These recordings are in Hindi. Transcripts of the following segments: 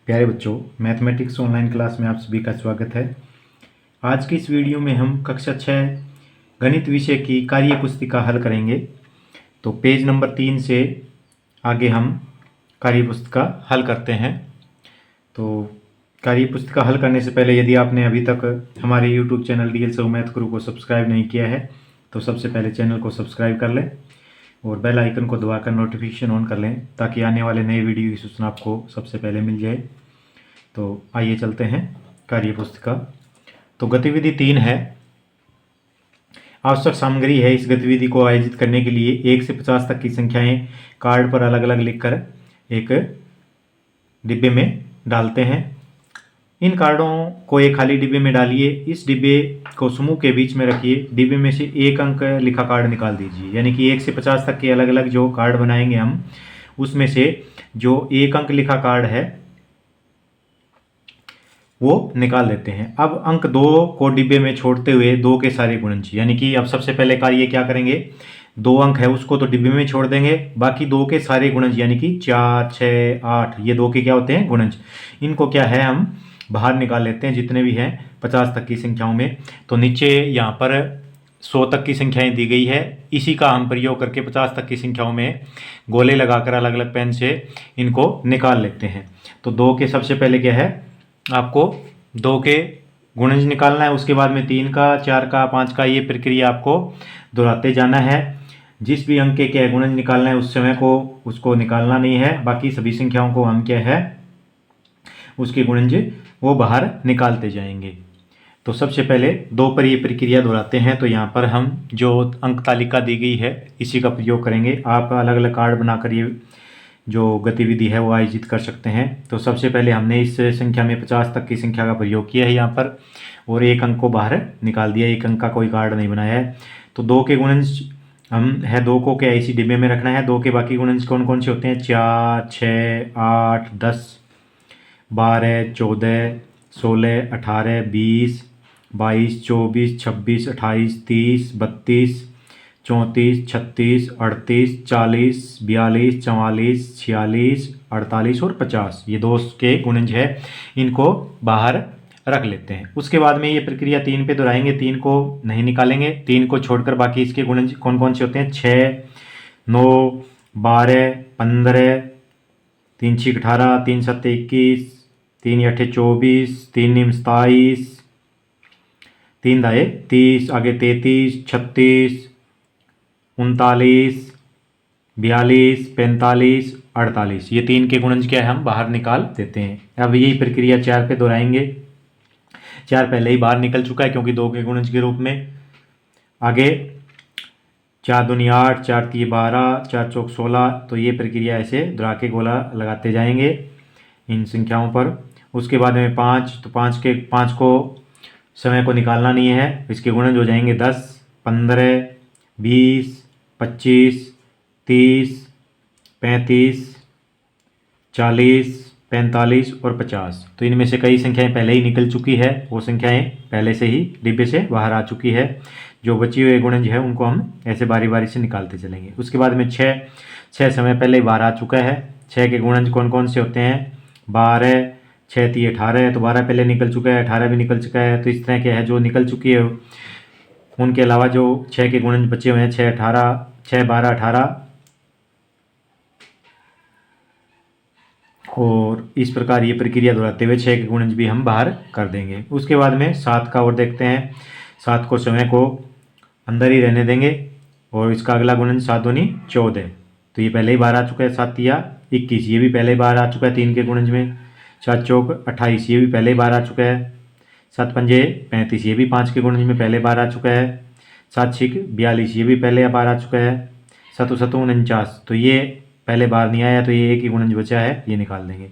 प्यारे बच्चों, मैथमेटिक्स ऑनलाइन क्लास में आप सभी का स्वागत है। आज की इस वीडियो में हम कक्षा 6 गणित विषय की कार्य पुस्तिका हल करेंगे। तो पेज नंबर 3 से आगे हम कार्य पुस्तिका हल करते हैं। तो कार्य पुस्तिका हल करने से पहले यदि आपने अभी तक हमारे यूट्यूब चैनल डीएल सर्व मैथ गुरु को सब्सक्राइब नहीं किया है तो सबसे पहले चैनल को सब्सक्राइब कर लें और बेल आइकन को दबाकर नोटिफिकेशन ऑन कर लें ताकि आने वाले नए वीडियो की सूचना आपको सबसे पहले मिल जाए। तो आइए चलते हैं कार्य पुस्तिका। तो गतिविधि 3 है। आवश्यक सामग्री है। इस गतिविधि को आयोजित करने के लिए 1 से 50 तक की संख्याएं कार्ड पर अलग अलग लिखकर एक डिब्बे में डालते हैं। इन कार्डों को एक खाली डिब्बे में डालिए। इस डिब्बे को समूह के बीच में रखिए। डिब्बे में से एक अंक लिखा कार्ड निकाल दीजिए। यानी कि 1 से 50 तक के अलग अलग जो कार्ड बनाएंगे हम, उसमें से जो एक अंक लिखा कार्ड है वो निकाल देते हैं। अब अंक 2 को डिब्बे में छोड़ते हुए 2 के सारे गुणज, यानी कि अब सबसे पहले कार्य क्या करेंगे, 2 अंक है उसको तो डिब्बे में छोड़ देंगे। बाकी 2 के सारे गुणज यानी कि 4, 6, 8 ये 2 के क्या होते हैं, गुणज। इनको क्या है, हम बाहर निकाल लेते हैं जितने भी हैं 50 तक की संख्याओं में। तो नीचे यहाँ पर 100 तक की संख्याएं दी गई है। इसी का हम प्रयोग करके 50 तक की संख्याओं में गोले लगाकर अलग अलग पेन से इनको निकाल लेते हैं। तो 2 के सबसे पहले क्या है, आपको 2 के गुणज निकालना है। उसके बाद में 3 का, 4 का, 5 का, ये प्रक्रिया आपको दोहराते जाना है। जिस भी अंक के क्या गुणज निकालना है उस समय को उसको निकालना नहीं है। बाकी सभी संख्याओं को हम क्या है, उसके गुणज वो बाहर निकालते जाएंगे। तो सबसे पहले 2 पर ये प्रक्रिया दोहराते हैं। तो यहाँ पर हम जो अंक तालिका दी गई है इसी का प्रयोग करेंगे। आप अलग अलग कार्ड बनाकर ये जो गतिविधि है वो आयोजित कर सकते हैं। तो सबसे पहले हमने इस संख्या में 50 तक की संख्या का प्रयोग किया है यहाँ पर, और एक अंक को बाहर निकाल दिया। एक अंक का कोई कार्ड नहीं बनाया है। तो 2 के गुणज हम है, 2 को क्या इसी डिब्बे में रखना है। 2 के बाकी गुणज कौन कौन से होते हैं, 4, 6, 8, 10, 12, 14, 16, 18, 20, 22, 24, 26, 28, 30, 32, 34, 36, 38, 40, 42, 44, 46, 48 और 50, ये 2 के गुणज है। इनको बाहर रख लेते हैं। उसके बाद में ये प्रक्रिया 3 पे दोहराएंगे। 3 को नहीं निकालेंगे। 3 को छोड़कर बाकी इसके गुणज कौन कौन से होते हैं, 6, 9, 12, 15, 3 6 18, 3 7 21, 3 8 24, 3 9 27, 3 दाए 30, आगे 33, 36, 39, 42, 45, 48, ये 3 के गुणज क्या है, हम बाहर निकाल देते हैं। अब यही प्रक्रिया 4 पे दोहराएंगे। 4 पहले ही बाहर निकल चुका है क्योंकि 2 के गुणज के रूप में। आगे 4 दूनी 8, 4 तीन 12, 4 चौक 16, तो ये प्रक्रिया ऐसे दोहरा के गोला लगाते जाएंगे इन संख्याओं पर। उसके बाद में 5, तो 5 को समय को निकालना नहीं है। इसके गुणज हो जाएंगे 10, 15, 20, 25, 30, 35, 40, 45 और 50। तो इनमें से कई संख्याएं पहले ही निकल चुकी है, वो संख्याएं पहले से ही डिब्बे से बाहर आ चुकी है। जो बची हुए गुणज है उनको हम ऐसे बारी बारी से निकालते चलेंगे। उसके बाद में 6 समय पहले ही बाहर आ चुका है। 6 के गुणज कौन कौन से होते हैं, 12, 6 3 18, तो 12 पहले निकल चुका है, 18 भी निकल चुका है। तो इस तरह के है जो निकल चुकी है, उनके अलावा जो 6 के गुणज बचे हुए हैं, 6 18, 6 12 18, और इस प्रकार ये प्रक्रिया दोहराते हुए 6 के गुणज भी हम बाहर कर देंगे। उसके बाद में 7 का और देखते हैं। 7 को समय को अंदर ही रहने देंगे और इसका अगला गुणज 7 दूनी 14, तो ये पहले ही बाहर आ चुका है। 7 तिया 21, ये भी पहले ही बाहर आ चुका है 3 के गुणज में। 7 चौक 28, ये भी पहले ही बाहर आ चुका है। 7 पंजे 35, ये भी 5 के गुणज में पहले बाहर आ चुका है। 7 छिक 42, ये भी पहले बाहर आ चुका है। 7 7 49, तो ये पहले बाहर नहीं आया, तो ये एक ही गुणज बचा है, ये निकाल देंगे।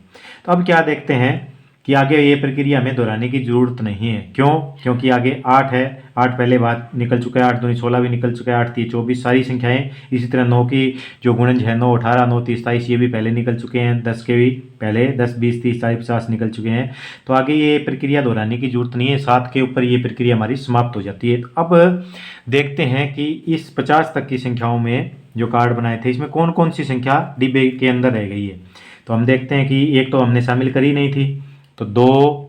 तो अब क्या देखते हैं कि आगे ये प्रक्रिया हमें दोहराने की जरूरत नहीं है। क्यों? क्योंकि आगे 8 है, 8 पहले बाहर निकल चुका है। 8 दूनी 16 भी निकल चुका है। 8 3 24, सारी संख्याएं। इसी तरह 9 की जो गुणज है, 9 18, 9 30 27, ये भी पहले निकल चुके हैं। 10 के भी पहले 10 20 30 40 50 निकल चुके हैं। तो आगे ये प्रक्रिया दोहराने की जरूरत नहीं है। 7 के ऊपर ये प्रक्रिया हमारी समाप्त हो जाती है। तो अब देखते हैं कि इस 50 तक की संख्याओं में जो कार्ड बनाए थे इसमें कौन कौन सी संख्या डिब्बे के अंदर रह गई है। तो हम देखते हैं कि एक तो हमने शामिल करी नहीं थी, तो 2,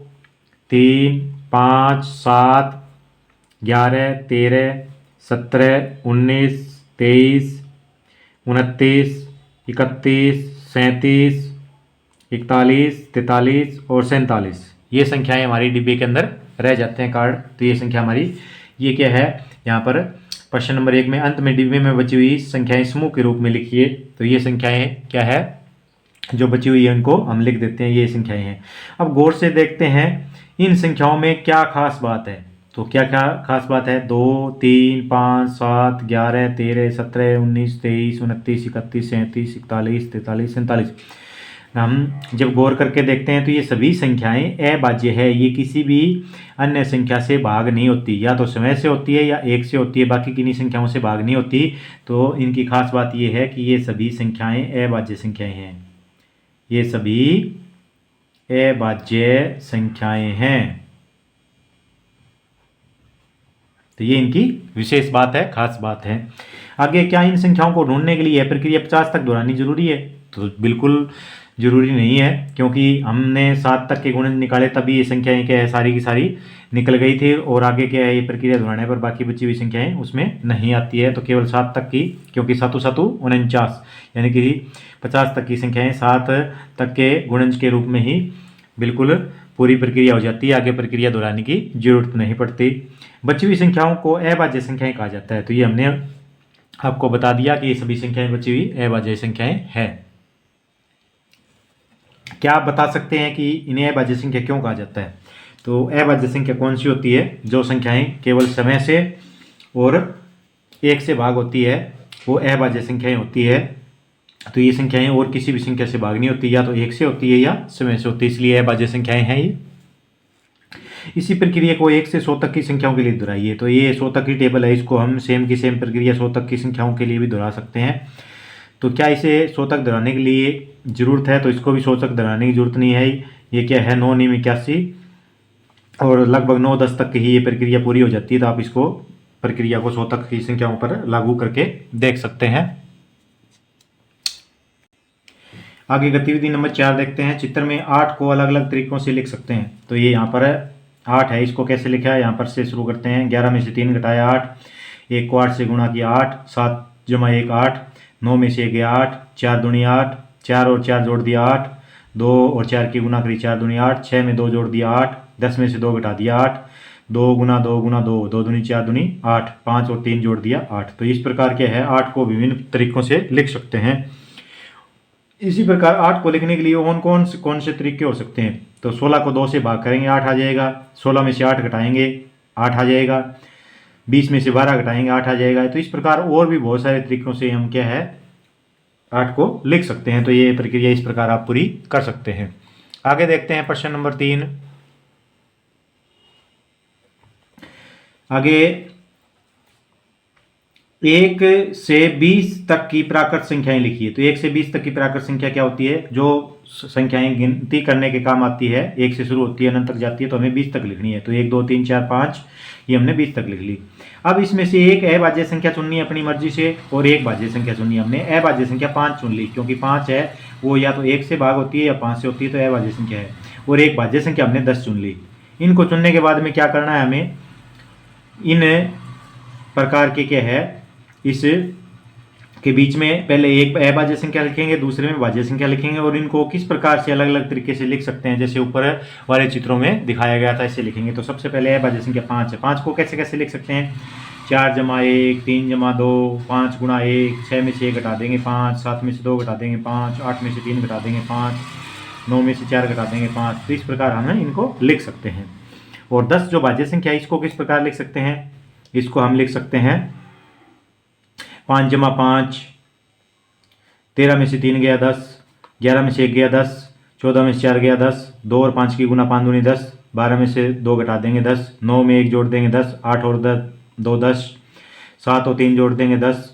3, 5, 7, 11, 13, 17, 19, 23, 29, 31, 37, 41, 43 और 47, ये संख्याएं हमारी डिब्बे के अंदर रह जाते हैं कार्ड। तो ये संख्या हमारी, ये क्या है, यहाँ पर प्रश्न नंबर 1 में अंत में डिब्बे में बची हुई संख्याएं समूह के रूप में लिखिए। तो ये संख्याएं क्या है, जो बची हुई है उनको हम लिख देते हैं, ये संख्याएं हैं। अब गौर से देखते हैं इन संख्याओं में क्या खास बात है। तो क्या क्या खास बात है, 2, 3, 5, 7, 11, 13, 17, 19, 23, 29, 31, 37, 41, 43, 47। हम जब गौर करके देखते हैं तो ये सभी संख्याएं अभाज्य है, ये किसी भी अन्य संख्या से भाग नहीं होती, या तो समय से होती है या 1 से होती है, बाकी किन्हीं संख्याओं से भाग नहीं होती। तो इनकी खास बात ये है कि ये सभी संख्याएं अभाज्य संख्याएं हैं, ये सभी अभाज्य संख्याएं हैं। तो ये इनकी विशेष बात है, खास बात है। आगे, क्या इन संख्याओं को ढूंढने के लिए यह प्रक्रिया 50 तक दोहरानी जरूरी है? तो बिल्कुल जरूरी नहीं है, क्योंकि हमने 7 तक के गुणज निकाले तभी ये संख्याएं क्या है, सारी की सारी निकल गई थी। और आगे क्या है, ये प्रक्रिया दोहराने पर बाकी बची हुई संख्याएं उसमें नहीं आती है। तो केवल 7 तक की, क्योंकि 7 7 49, यानी कि 50 तक की संख्याएं 7 तक के गुणज के रूप में ही बिल्कुल पूरी प्रक्रिया हो जाती है, आगे प्रक्रिया दोहराने की जरूरत नहीं पड़ती। बची हुई संख्याओं को अभाज्य संख्याएं कहा जाता है। तो ये हमने आपको बता दिया कि ये सभी संख्याएं बची हुई अभाज्य संख्याएं हैं। क्या आप बता सकते हैं कि इन्हें अभाज्य संख्या क्यों कहा जाता है? तो अभाज्य संख्या कौन सी होती है? जो संख्याएं केवल समय से और 1 से भाग होती है, वो अभाज्य संख्याएं होती है। तो ये संख्याएं और किसी भी संख्या से भाग नहीं होती, या तो 1 से होती है या समय से होती है, इसलिए अभाज्य संख्याएं हैं ये। इसी प्रक्रिया को 1 से 100 तक की संख्याओं के लिए दोहराइए। तो ये 100 तक की टेबल है, इसको हम सेम की सेम प्रक्रिया 100 तक की संख्याओं के लिए भी दोहरा सकते हैं। तो क्या इसे 100 तक दोहराने के लिए ज़रूरत है? तो इसको भी 100 तक दोहराने की जरूरत नहीं है। ये क्या है, 9 9 81, और लगभग 9 10 तक ही ये प्रक्रिया पूरी हो जाती है। तो आप इसको प्रक्रिया को 100 तक की संख्याओं पर लागू करके देख सकते हैं। आगे गतिविधि नंबर 4 देखते हैं। चित्र में 8 को अलग अलग तरीकों से लिख सकते हैं। तो ये यहाँ पर 8 है, इसको कैसे लिखा है, यहाँ पर से शुरू करते हैं। 11 में से 3 घटाया 8, 1 को 8 से गुणा किया 8, 7 जमा 1 8, 9 में से 1 गया 8, 4 दूनी 8, 4 और 4 जोड़ दिया 8, 2 और 4 की गुना करी 4 दूनी 8, 6 में 2 जोड़ दिया 8, 10 में से 2 घटा दिया 8, 2 गुना 2 गुना 2, 2 दूनी 4 दूनी 8, 5 और 3 जोड़ दिया 8। तो इस प्रकार क्या है, 8 को विभिन्न तरीकों से लिख सकते हैं। इसी प्रकार 8 को लिखने के लिए कौन से तरीके हो सकते हैं? तो 16 को 2 से भाग करेंगे 8 आ जाएगा, 16 में से 8 घटाएंगे 8 आ जाएगा, 20 में से 12 घटाएंगे 8 आ जाएगा। तो इस प्रकार और भी बहुत सारे तरीकों से हम क्या है 8 को लिख सकते हैं। तो ये प्रक्रिया इस प्रकार आप पूरी कर सकते हैं। आगे देखते हैं प्रश्न नंबर 3। आगे 1 से 20 तक की प्राकृत संख्याएं लिखिए। तो 1 से 20 तक की प्राकृत संख्या क्या होती है? जो संख्याएं गिनती करने के काम आती है, 1 से शुरू होती है अनंत तक जाती है, तो हमें 20 तक लिखनी है। तो 1 2 3 4 5, ये हमने 20 तक लिख ली। अब इसमें से एक अभाज्य संख्या चुननी है अपनी मर्जी से, और एक भाज्य संख्या चुननी है। हमने अभाज्य संख्या 5 चुन ली, क्योंकि 5 है वो या तो 1 से भाग होती है या 5 से होती है, तो अभाज्य संख्या है। और एक भाज्य संख्या हमने 10 चुन ली। इनको चुनने के बाद में क्या करना है, हमें इन प्रकार के क्या है, इस के बीच में पहले एक अभाज्य संख्या लिखेंगे, दूसरे में भाज्य संख्या लिखेंगे, और इनको किस प्रकार से अलग अलग तरीके से लिख सकते हैं, जैसे ऊपर वाले चित्रों में दिखाया गया था, ऐसे लिखेंगे। तो सबसे पहले अभाज्य संख्या 5 है। 5 को कैसे कैसे लिख सकते हैं? 4 जमा 1, 3 जमा 2, 5 गुणा 1, 6 में से 1 घटा देंगे 5, 7 में से 2 घटा देंगे 5, 8 में से 3 घटा देंगे 5, 9 में से 4 घटा देंगे 5। तो इस प्रकार हम इनको लिख सकते हैं। और 10 जो भाज्य संख्या है, इसको किस प्रकार लिख सकते हैं? इसको हम लिख सकते हैं 5 जमा 5, 13 में से 3 गया 10, 11 में से 1 गया 10, 14 में से 4 गया 10, 2 और 5 की गुना 5 दूनी 10, 12 में से 2 घटा देंगे 10, 9 में 1 जोड़ देंगे 10, 8 और 2 10, 7 और 3 जोड़ देंगे 10,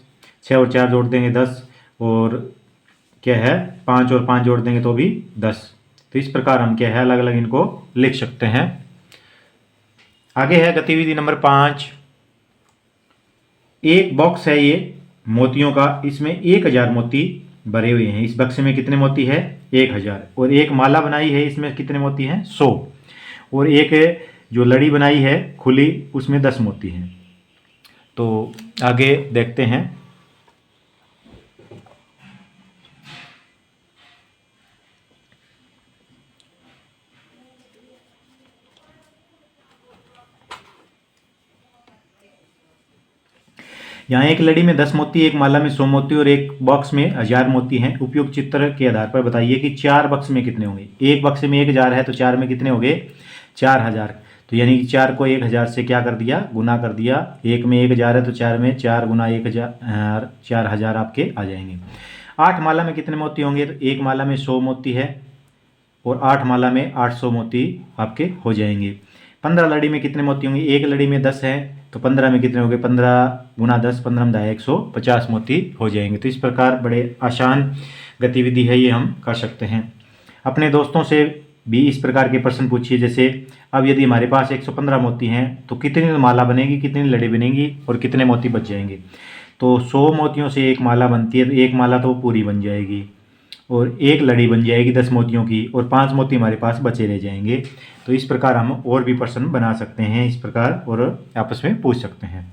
6 और 4 जोड़ देंगे 10, और क्या है 5 और 5 जोड़ देंगे तो भी 10। तो इस प्रकार हम क्या है अलग अलग इनको लिख सकते हैं। आगे है गतिविधि नंबर 5। एक बॉक्स है ये मोतियों का, इसमें 1000 मोती भरे हुए हैं। इस बक्से में कितने मोती है? 1000, और एक माला बनाई है इसमें कितने मोती हैं 100, और एक जो लड़ी बनाई है खुली उसमें 10 मोती हैं। तो आगे देखते हैं। यहाँ एक लड़ी में 10 मोती, एक माला में 100 मोती और एक बॉक्स में 1000 मोती हैं। उपयुक्त चित्र के आधार पर बताइए कि 4 बक्स में कितने होंगे। एक बक्से में 1000 है तो 4 में कितने हो गए 4000। तो यानी कि 4 को 1000 से क्या कर दिया, गुना कर दिया। एक में 1000 है तो 4 में 4 गुना 1000 4000 आपके आ जाएंगे। 8 माला में कितने मोती होंगे, तो एक माला में 100 मोती है और 8 माला में 800 मोती आपके हो जाएंगे। 15 लड़ी में कितने मोती होंगे, एक लड़ी में 10 है तो 15 में कितने होंगे, 15 गुना 10, 15 में 150 मोती हो जाएंगे। तो इस प्रकार बड़े आसान गतिविधि है, ये हम कर सकते हैं। अपने दोस्तों से भी इस प्रकार के प्रश्न पूछिए। जैसे अब यदि हमारे पास 115 मोती हैं तो कितनी माला बनेगी, कितनी लड़ी बनेगी और कितने मोती बच जाएंगे। तो 100 मोतियों से एक माला बनती है तो एक माला तो पूरी बन जाएगी और एक लड़ी बन जाएगी 10 मोतियों की, और 5 मोती हमारे पास बचे रह जाएंगे। तो इस प्रकार हम और भी प्रश्न बना सकते हैं इस प्रकार, और आपस में पूछ सकते हैं।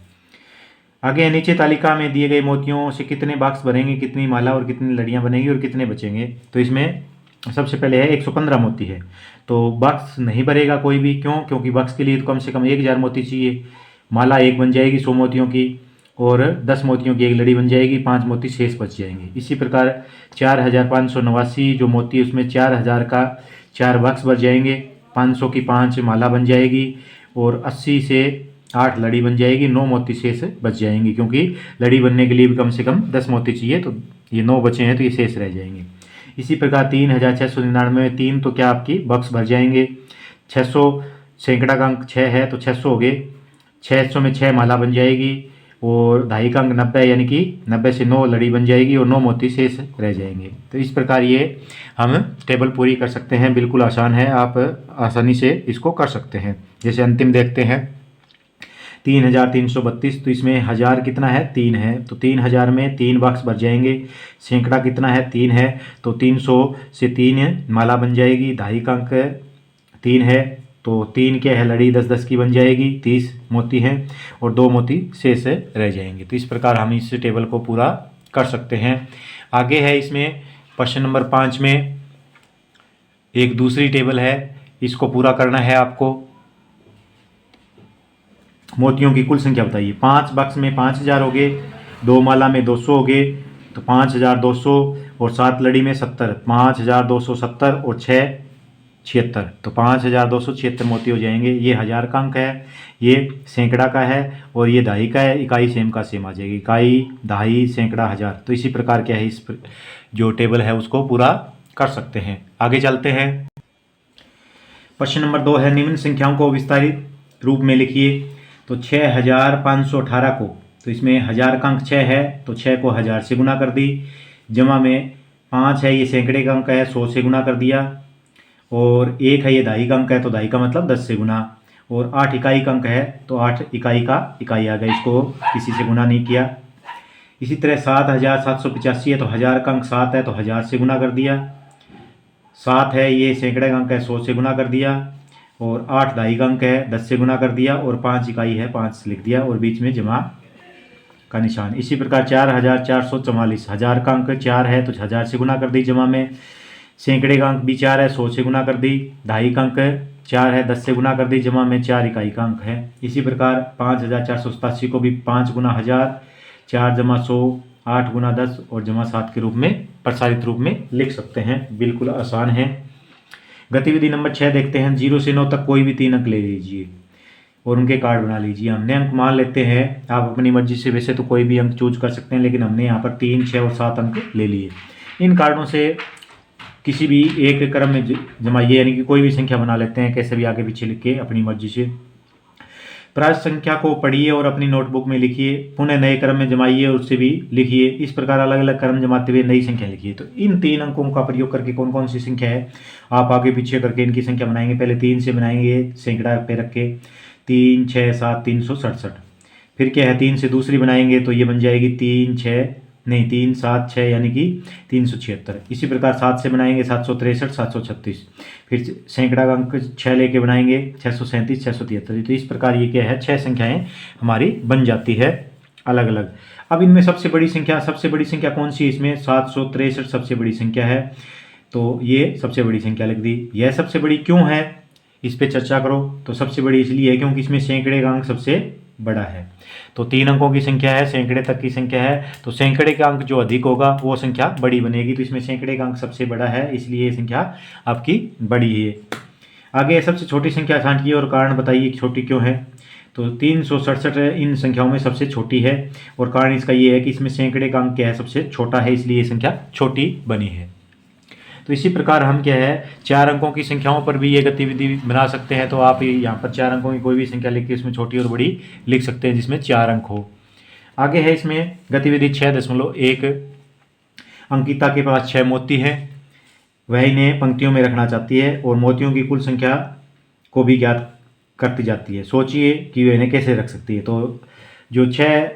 आगे नीचे तालिका में दिए गए मोतियों से कितने बॉक्स बनेंगे, कितनी माला और कितनी लड़ियां बनेंगी और कितने बचेंगे। तो इसमें सबसे पहले है 115 मोती है तो बॉक्स नहीं भरेगा कोई भी, क्यों, क्योंकि बॉक्स के लिए तो कम से कम 1000 मोती चाहिए। माला एक बन जाएगी 100 मोतियों की और 10 मोतियों की एक लड़ी बन जाएगी, 5 मोती शेष बच जाएंगे। इसी प्रकार 4589 जो मोती उसमें 4000 का 4 बॉक्स बच जाएंगे, 500 की 5 माला बन जाएगी और 80 से 8 लड़ी बन जाएगी, 9 मोती शेष बच जाएंगे, क्योंकि लड़ी बनने के लिए भी कम से कम 10 मोती चाहिए तो ये 9 बचे हैं तो ये शेष रह जाएंगे। इसी प्रकार 3699 में 3 तो क्या आपकी बॉक्स भर जाएंगे। 600 सैकड़ा का अंक 6 है तो 600 हो गए, 600 में 6 माला बन जाएगी और दहाई का अंक 90 यानी कि 90 से 9 लड़ी बन जाएगी और 9 मोती शेष रह जाएंगे। तो इस प्रकार ये हम टेबल पूरी कर सकते हैं, बिल्कुल आसान है, आप आसानी से इसको कर सकते हैं। जैसे अंतिम देखते हैं 3332, तो इसमें 1000 कितना है 3 है तो 3000 में 3 बॉक्स भर जाएंगे। सैकड़ा कितना है 3 है तो 300 से 3 माला बन जाएगी, दहाई का अंक 3 है तो 3 क्या है लड़ी 10-10 की बन जाएगी, 30 मोती हैं और 2 मोती शेष रह जाएंगे। तो इस प्रकार हम इस टेबल को पूरा कर सकते हैं। आगे है इसमें प्रश्न नंबर 5 में एक दूसरी टेबल है, इसको पूरा करना है आपको। मोतियों की कुल संख्या बताइए। 5 बॉक्स में 5000 हो गए, 2 माला में 200 हो गए तो 5200 और 7 लड़ी में 70, 5270 और 6 76, तो 5276 मोती हो जाएंगे। ये 1000 का अंक है, ये सैकड़ा का है और ये दहाई का है। इकाई सेम का सेम आ जाएगी, इकाई दहाई सैकड़ा 1000। तो इसी प्रकार क्या है इस जो टेबल है उसको पूरा कर सकते हैं। आगे चलते हैं। प्रश्न नंबर 2 है निम्न संख्याओं को विस्तारित रूप में लिखिए। तो 6518 को, तो इसमें 1000 का अंक 6 है तो 6 को 1000 से गुना कर दी, जमा में 5 है ये सैकड़े का अंक है 100 से गुना कर दिया, और 1 है ये दहाई का अंक है तो दहाई का मतलब 10 से गुना, और 8 इकाई का अंक है तो 8 इकाई का इकाई आ गया, इसको किसी से गुना नहीं किया। इसी तरह 7785 है तो 1000 का अंक 7 है तो 1000 से गुना कर दिया, 7 है ये सैकड़े का अंक है 100 से गुना कर दिया, और 8 दहाई का अंक है 10 से गुना कर दिया, और 5 इकाई है 5 से लिख दिया और बीच में जमा का निशान। इसी प्रकार 4444, 1000 का अंक 4 है तो 1000 से गुना कर दी, जमा में सैकड़े का अंक भी 4 है 100 से गुना कर दी, दहाई का अंक 4 है 10 से गुना कर दी, जमा में 4 इकाई का अंक है। इसी प्रकार 5487 को भी 5 गुना 1000, 4 जमा 100, 8 गुना 10 और जमा 7 के रूप में प्रसारित रूप में लिख सकते हैं, बिल्कुल आसान है। गतिविधि नंबर 6 देखते हैं। 0 से 9 तक कोई भी 3 अंक ले लीजिए और उनके कार्ड बना लीजिए। हमने अंक मान लेते हैं, आप अपनी मर्जी से वैसे तो कोई भी अंक चूज कर सकते हैं, लेकिन हमने यहाँ पर 3, 6 और 7 अंक ले लिए। इन कार्डों से किसी भी एक क्रम में जमाइए, यानी कि कोई भी संख्या बना लेते हैं, कैसे भी आगे पीछे लिख के अपनी मर्जी से। प्राप्त संख्या को पढ़िए और अपनी नोटबुक में लिखिए, पुनः नए क्रम में जमाइए और उससे भी लिखिए। इस प्रकार अलग अलग क्रम जमाते हुए नई संख्या लिखिए। तो इन 3 अंकों का प्रयोग करके कौन कौन सी संख्या है आप आगे पीछे करके इनकी संख्या बनाएंगे। पहले 3 से बनाएंगे सैकड़ा पे रख के, 3, 6, 7, 367। फिर क्या है 3 से दूसरी बनाएंगे तो ये बन जाएगी 3, 6, नहीं, 3 7 6 यानी कि 376। इसी प्रकार 7 से बनाएंगे 763, 736। फिर सैकड़ा का अंक 6 लेके बनाएंगे 637, 673। तो इस प्रकार ये क्या है, 6 संख्याएं हमारी बन जाती है अलग अलग। अब इनमें सबसे बड़ी संख्या कौन सी है? इसमें 763 सबसे बड़ी संख्या है, तो ये सबसे बड़ी संख्या लिख दी। यह सबसे बड़ी क्यों है, इस पे चर्चा करो। तो सबसे बड़ी इसलिए है क्योंकि इसमें सैकड़े का अंक सबसे बड़ा है। तो 3 अंकों की संख्या है, सैकड़े तक की संख्या है, तो सैकड़े का अंक जो अधिक होगा वो संख्या बड़ी बनेगी। तो इसमें सैकड़े का अंक सबसे बड़ा है, इसलिए ये संख्या आपकी बड़ी है। आगे सबसे छोटी संख्या छांटिए और कारण बताइए छोटी क्यों है। तो 367 इन संख्याओं में सबसे छोटी है, और कारण इसका ये है कि इसमें सैकड़े का अंक क्या है, सबसे छोटा है, इसलिए ये संख्या छोटी बनी है। तो इसी प्रकार हम क्या है, 4 अंकों की संख्याओं पर भी ये गतिविधि बना सकते हैं। तो आप यहाँ पर 4 अंकों की कोई भी संख्या लिख के इसमें छोटी और बड़ी लिख सकते हैं जिसमें 4 अंक हो। आगे है इसमें गतिविधि 6.1। अंकिता के पास 6 मोती हैं, वह इन्हें पंक्तियों में रखना चाहती है और मोतियों की कुल संख्या को भी ज्ञात करती जाती है। सोचिए कि वह इन्हें कैसे रख सकती है। तो जो 6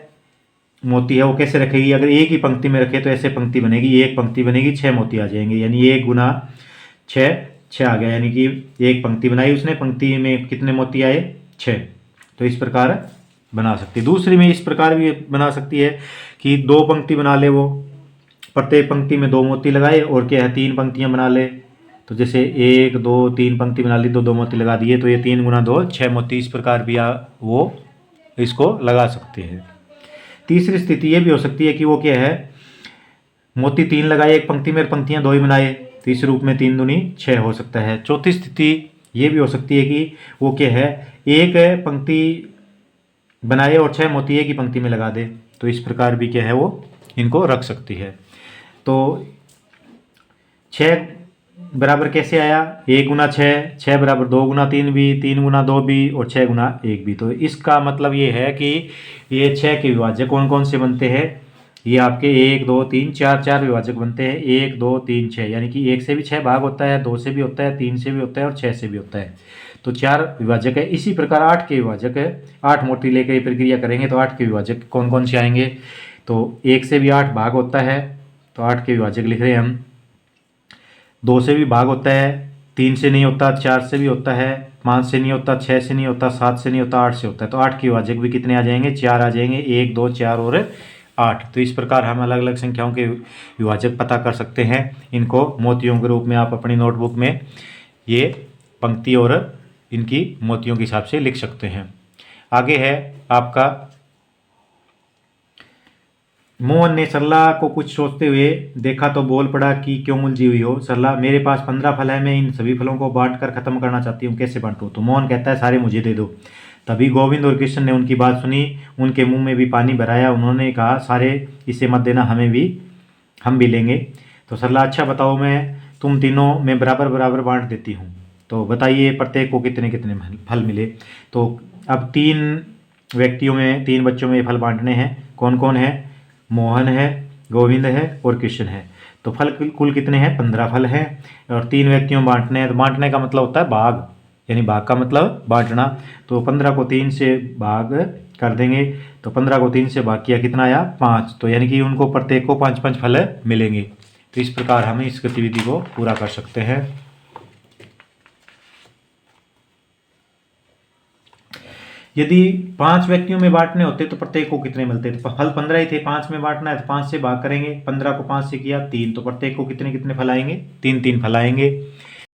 मोती है वो कैसे रखेगी, अगर एक ही पंक्ति में रखे तो ऐसे पंक्ति बनेगी, एक पंक्ति बनेगी 6 मोती आ जाएंगे, यानी 1 गुना 6 6 आ गया, यानी कि एक पंक्ति बनाई उसने, पंक्ति में कितने मोती आए, 6। तो इस प्रकार बना सकती है। दूसरी में इस प्रकार भी बना सकती है कि 2 पंक्ति बना ले वो, प्रत्येक पंक्ति में 2 मोती लगाए, और क्या है 3 पंक्तियां बना ले। तो जैसे 1 2 3 पंक्ति बना ली, 2 मोती लगा दिए, तो ये 3 गुना 2 6 मोती, इस प्रकार भी वो इसको लगा सकते हैं। तीसरी स्थिति ये भी हो सकती है कि वो क्या है, मोती 3 लगाए एक पंक्ति में, पंक्तियां 2 ही बनाए, तो इस रूप में 3 दूनी 6 हो सकता है। चौथी स्थिति ये भी हो सकती है कि वो क्या है, एक पंक्ति बनाए और 6 मोती एक ही पंक्ति में लगा दे, तो इस प्रकार भी क्या है वो इनको रख सकती है। तो 6 बराबर कैसे आया, 1 गुना 6, 6 बराबर 2 गुना 3 भी, 3 गुना 2 भी, और 6 गुना 1 भी। तो इसका मतलब ये है कि ये 6 के विभाजक कौन कौन से बनते हैं, ये आपके 1 2 3 4 विभाजक बनते हैं। 1 2 3 6, यानी कि 1 से भी 6 भाग होता है, 2 से भी होता है, 3 से भी होता है, और 6 से भी होता है। तो 4 विभाजक है। इसी प्रकार 8 के विभाजक है, 8 मोती लेकर ये प्रक्रिया करेंगे तो 8 के विभाजक कौन कौन से आएंगे। तो 1 से भी 8 भाग होता है, तो 8 के विभाजक लिख रहे हैं हम। 2 से भी भाग होता है, 3 से नहीं होता, 4 से भी होता है, 5 से नहीं होता, 6 से नहीं होता, 7 से नहीं होता, 8 से होता है। तो 8 के विभाजक भी कितने आ जाएंगे, 4 आ जाएंगे, 1 2 4 और 8। तो इस प्रकार हम अलग अलग संख्याओं के विभाजक पता कर सकते हैं। इनको मोतियों के रूप में आप अपनी नोटबुक में ये पंक्ति और इनकी मोतियों के हिसाब से लिख सकते हैं। आगे है आपका, मोहन ने सरला को कुछ सोचते हुए देखा तो बोल पड़ा कि क्यों उलझी हुई हो। सरला, मेरे पास 15 फल है, मैं इन सभी फलों को बांट कर खत्म करना चाहती हूँ, कैसे बांटूं। तो मोहन कहता है सारे मुझे दे दो। तभी गोविंद और कृष्ण ने उनकी बात सुनी, उनके मुंह में भी पानी भराया। उन्होंने कहा सारे इसे मत देना, हम भी लेंगे। तो सरला, अच्छा बताओ, मैं तुम तीनों में बराबर बराबर बांट देती हूँ, तो बताइए प्रत्येक को कितने कितने फल मिले। तो अब 3 व्यक्तियों में, 3 बच्चों में फल बांटने हैं। कौन कौन है, मोहन है, गोविंद है और कृष्ण है। तो फल कुल कितने हैं, 15 फल हैं, और 3 व्यक्तियों में बांटने हैं। तो बांटने का मतलब होता है भाग, यानी भाग का मतलब बांटना। तो 15 को 3 से भाग कर देंगे, तो 15 को 3 से भाग किया, कितना आया, 5। तो यानी कि उनको प्रत्येक को 5-5 फल मिलेंगे। तो इस प्रकार हम इस गतिविधि को पूरा कर सकते हैं। यदि 5 व्यक्तियों में बांटने होते तो प्रत्येक को कितने मिलते, तो फल 15 ही थे, 5 में बांटना है तो 5 से भाग करेंगे, 15 को 5 से किया 3, तो प्रत्येक को कितने कितने फल आएंगे, 3-3 फल आएंगे।